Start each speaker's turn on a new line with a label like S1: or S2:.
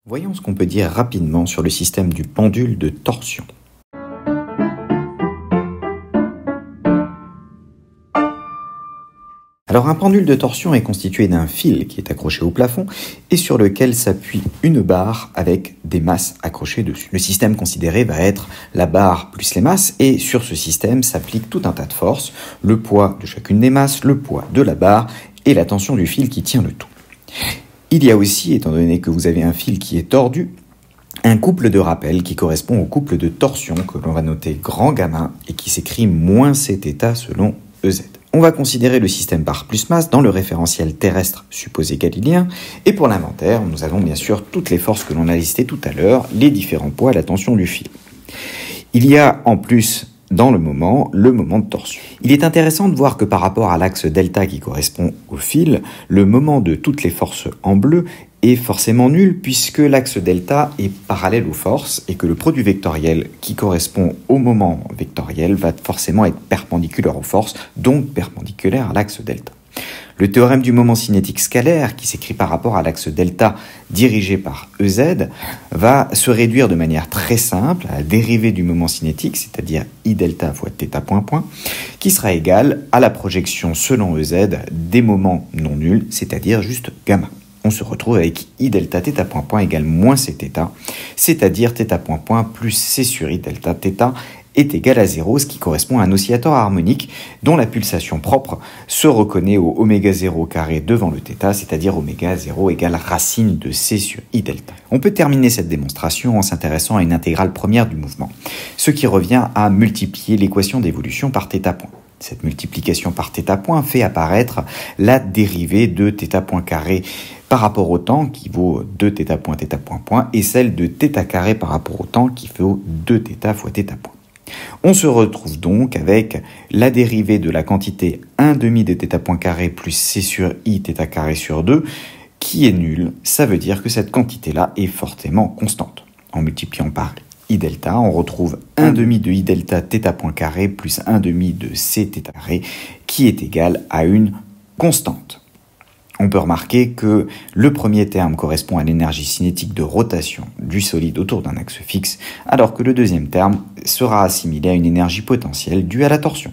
S1: Voyons ce qu'on peut dire rapidement sur le système du pendule de torsion. Alors un pendule de torsion est constitué d'un fil qui est accroché au plafond et sur lequel s'appuie une barre avec des masses accrochées dessus. Le système considéré va être la barre plus les masses et sur ce système s'applique tout un tas de forces, le poids de chacune des masses, le poids de la barre et la tension du fil qui tient le tout. Il y a aussi, étant donné que vous avez un fil qui est tordu, un couple de rappel qui correspond au couple de torsion que l'on va noter grand gamma et qui s'écrit moins θ selon EZ. On va considérer le système barre plus masse dans le référentiel terrestre supposé galilien et pour l'inventaire, nous avons bien sûr toutes les forces que l'on a listées tout à l'heure, les différents poids, la tension du fil. Il y a en plus dans le moment de torsion. Il est intéressant de voir que par rapport à l'axe delta qui correspond au fil, le moment de toutes les forces en bleu est forcément nul puisque l'axe delta est parallèle aux forces et que le produit vectoriel qui correspond au moment vectoriel va forcément être perpendiculaire aux forces, donc perpendiculaire à l'axe delta. Le théorème du moment cinétique scalaire, qui s'écrit par rapport à l'axe delta dirigé par EZ, va se réduire de manière très simple à la dérivée du moment cinétique, c'est-à-dire I delta fois θ point point, qui sera égale à la projection selon EZ des moments non nuls, c'est-à-dire juste gamma. On se retrouve avec I delta θ point point égale moins Cθ, c'est-à-dire θ point point plus C sur I delta θ est égal à 0, ce qui correspond à un oscillateur harmonique dont la pulsation propre se reconnaît au oméga 0 carré devant le θ, c'est-à-dire oméga 0 égale racine de C sur I delta. On peut terminer cette démonstration en s'intéressant à une intégrale première du mouvement, ce qui revient à multiplier l'équation d'évolution par θ point. Cette multiplication par θ point fait apparaître la dérivée de θ point carré par rapport au temps qui vaut 2θ point point et celle de θ carré par rapport au temps qui vaut 2θ fois θ point. On se retrouve donc avec la dérivée de la quantité 1 demi de θ point carré plus c sur i θ carré sur 2 qui est nulle. Ça veut dire que cette quantité-là est fortement constante. En multipliant par i delta, on retrouve 1 demi de i delta θ point carré plus 1 demi de c θ carré qui est égal à une constante. On peut remarquer que le premier terme correspond à l'énergie cinétique de rotation du solide autour d'un axe fixe, alors que le deuxième terme sera assimilé à une énergie potentielle due à la torsion.